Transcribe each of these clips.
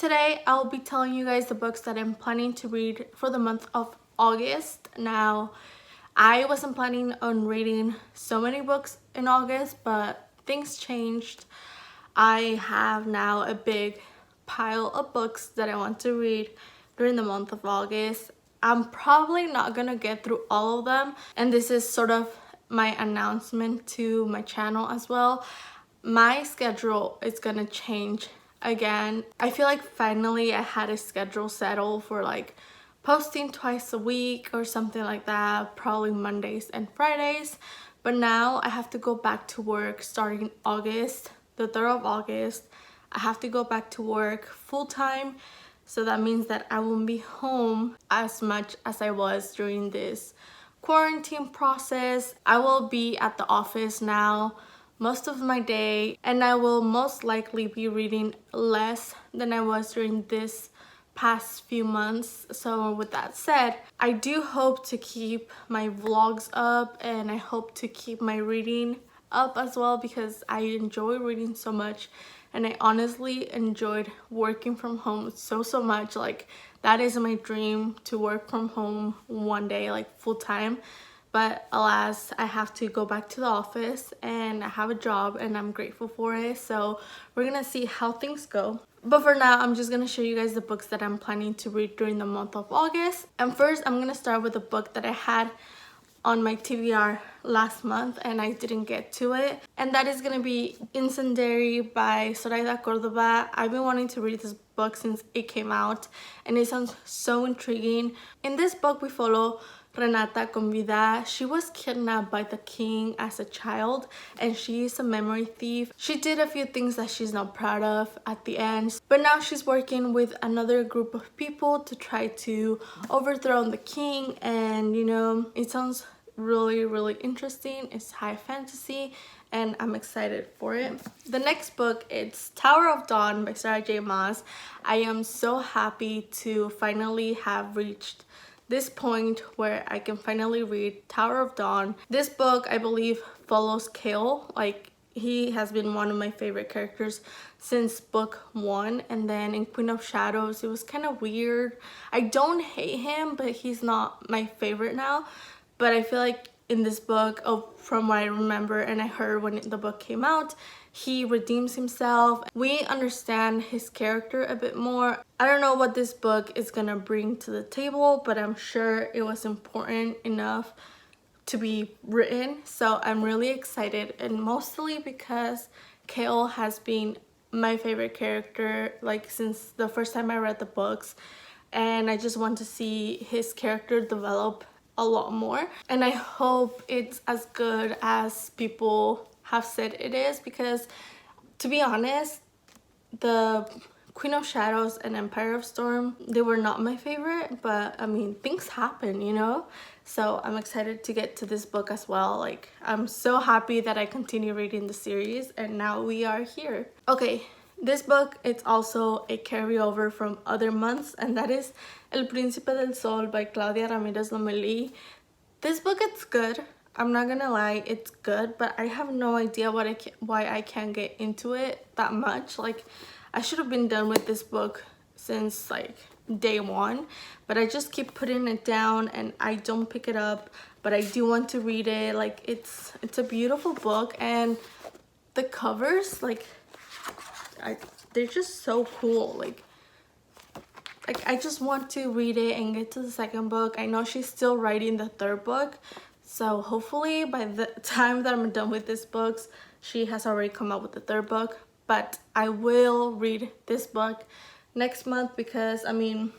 Today I'll be telling you guys the books that I'm planning to read for the month of August. Now, I wasn't planning on reading so many books in August, but things changed. I have now a big pile of books that I want to read during the month of August. I'm probably not gonna get through all of them, and this is sort of my announcement to my channel as well. My schedule is gonna change again. I feel like finally I had a schedule settled for like posting twice a week or something like that, probably Mondays and Fridays. But now I have to go back to work starting August, the 3rd of August. I have to go back to work full-time, so that means that I won't be home as much as I was during this quarantine process. I will be at the office now most of my day, and I will most likely be reading less than I was during this past few months. So with that said, I do hope to keep my vlogs up, and I hope to keep my reading up as well, because I enjoy reading so much, and I honestly enjoyed working from home so much. Like, that is my dream, to work from home one day, like full-time. But alas, I have to go back to the office, and I have a job and I'm grateful for it. So we're gonna see how things go. But for now, I'm just gonna show you guys the books that I'm planning to read during the month of August. And first, I'm gonna start with a book that I had on my TBR last month and I didn't get to it, and that is gonna be Incendiary by Zoraida Cordova. I've been wanting to read this book since it came out, and it sounds so intriguing. In this book, we follow Renata con Vida. She was kidnapped by the king as a child, and she is a memory thief. She did a few things that she's not proud of at the end, but now she's working with another group of people to try to overthrow the king. And you know, it sounds really interesting. It's high fantasy and I'm excited for it. The next book, it's Tower of Dawn by Sarah J. Maas. I am so happy to finally have reached this point where I can finally read Tower of Dawn. This book, I believe, follows Kale. Like, he has been one of my favorite characters since book 1, and then in Queen of Shadows it was kind of weird. I don't hate him, but he's not my favorite now. But I feel like in this book, from what I remember and I heard when the book came out, he redeems himself. We understand his character a bit more. I don't know what this book is gonna bring to the table, but I'm sure it was important enough to be written. So I'm really excited, and mostly because Kale has been my favorite character like since the first time I read the books, and I just want to see his character develop a lot more, and I hope it's as good as people have said it is, because to be honest, the Queen of Shadows and Empire of Storm, they were not my favorite, but I mean, things happen, you know? So I'm excited to get to this book as well. Like, I'm so happy that I continue reading the series and now we are here. Okay, this book, it's also a carryover from other months, and that is El Príncipe del Sol by Claudia Ramirez Lomelí. This book, it's good. I'm not gonna lie, it's good, but I have no idea why I can't get into it that much. Like, I should have been done with this book since like day 1, but I just keep putting it down and I don't pick it up. But I do want to read it. Like, it's a beautiful book, and the covers, like, they're just so cool. Like I just want to read it and get to the second book. I know she's still writing the 3rd book, so hopefully by the time that I'm done with these books, she has already come out with the 3rd book. But I will read this book next month, because I mean,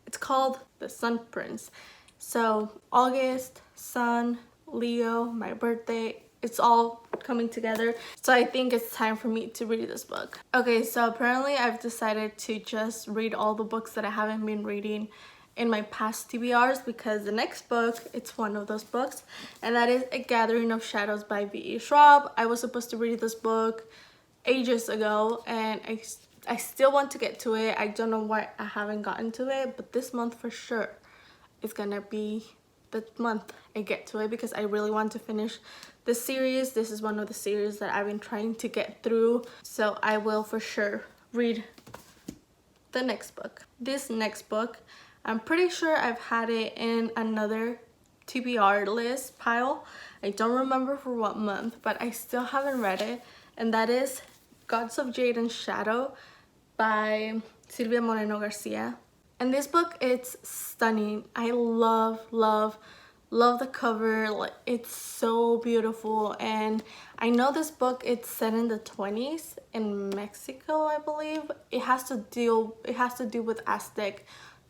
it's called The Sun Prince. So August, Sun, Leo, my birthday, it's all coming together. So I think it's time for me to read this book. Okay, so apparently I've decided to just read all the books that I haven't been reading in my past TBRs, because the next book, it's one of those books, and that is A Gathering of Shadows by V.E. Schwab. I was supposed to read this book ages ago, and I still want to get to it. I don't know why I haven't gotten to it, but this month for sure is gonna be the month I get to it, because I really want to finish the series. This is one of the series that I've been trying to get through, so I will for sure read the next book. This next book, I'm pretty sure I've had it in another TBR list pile. I don't remember for what month, but I still haven't read it, and that is Gods of Jade and Shadow by Silvia Moreno Garcia. And this book, it's stunning. I love the cover. Like, it's so beautiful. And I know this book, it's set in the 20s in Mexico, I believe. It has to do with Aztec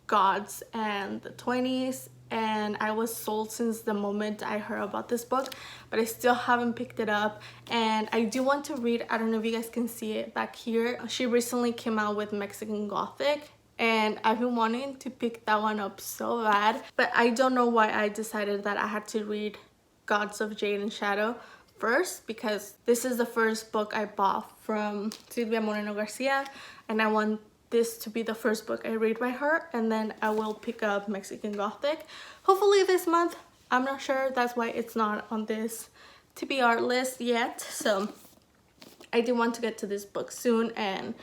gods and the 20s, and I was sold since the moment I heard about this book, but I still haven't picked it up. And I do want to read, I don't know if you guys can see it back here, she recently came out with Mexican Gothic, and I've been wanting to pick that one up so bad, but I don't know why I decided that I had to read Gods of Jade and Shadow first, because this is the first book I bought from Silvia Moreno Garcia, and I want this to be the first book I read by her, and then I will pick up Mexican Gothic hopefully this month. I'm not sure, that's why it's not on this TBR list yet. So I do want to get to this book soon, and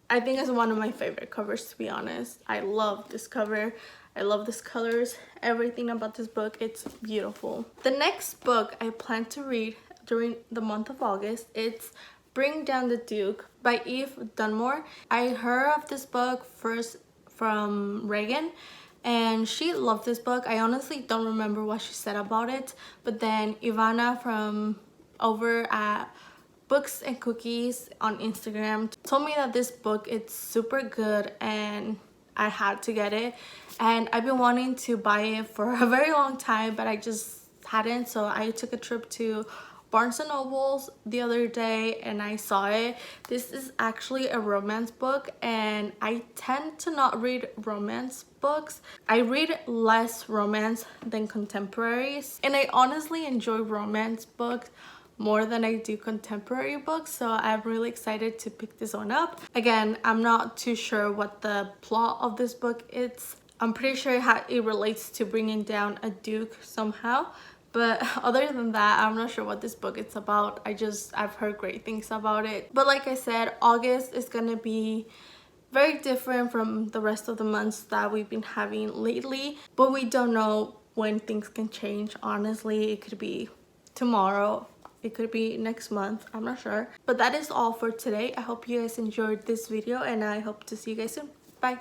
I think it's one of my favorite covers, to be honest. I love this cover, I love these colors, everything about this book, it's beautiful. The next book I plan to read during the month of August, it's Bring Down the Duke by Eve Dunmore. I heard of this book first from Reagan, and she loved this book. I honestly don't remember what she said about it, but then Ivana from over at Books and Cookies on Instagram told me that this book, it's super good, and I had to get it. And I've been wanting to buy it for a very long time, but I just hadn't. So I took a trip to Barnes and Nobles the other day and I saw it. This is actually a romance book, and I tend to not read romance books. I read less romance than contemporaries, and I honestly enjoy romance books more than I do contemporary books, so I'm really excited to pick this one up. Again, I'm not too sure what the plot of this book is. I'm pretty sure it relates to bringing down a duke somehow, but other than that, I'm not sure what this book is about. I've heard great things about it. But like I said, August is gonna be very different from the rest of the months that we've been having lately, but we don't know when things can change. Honestly, it could be tomorrow, it could be next month, I'm not sure. But that is all for today. I hope you guys enjoyed this video, and I hope to see you guys soon. Bye.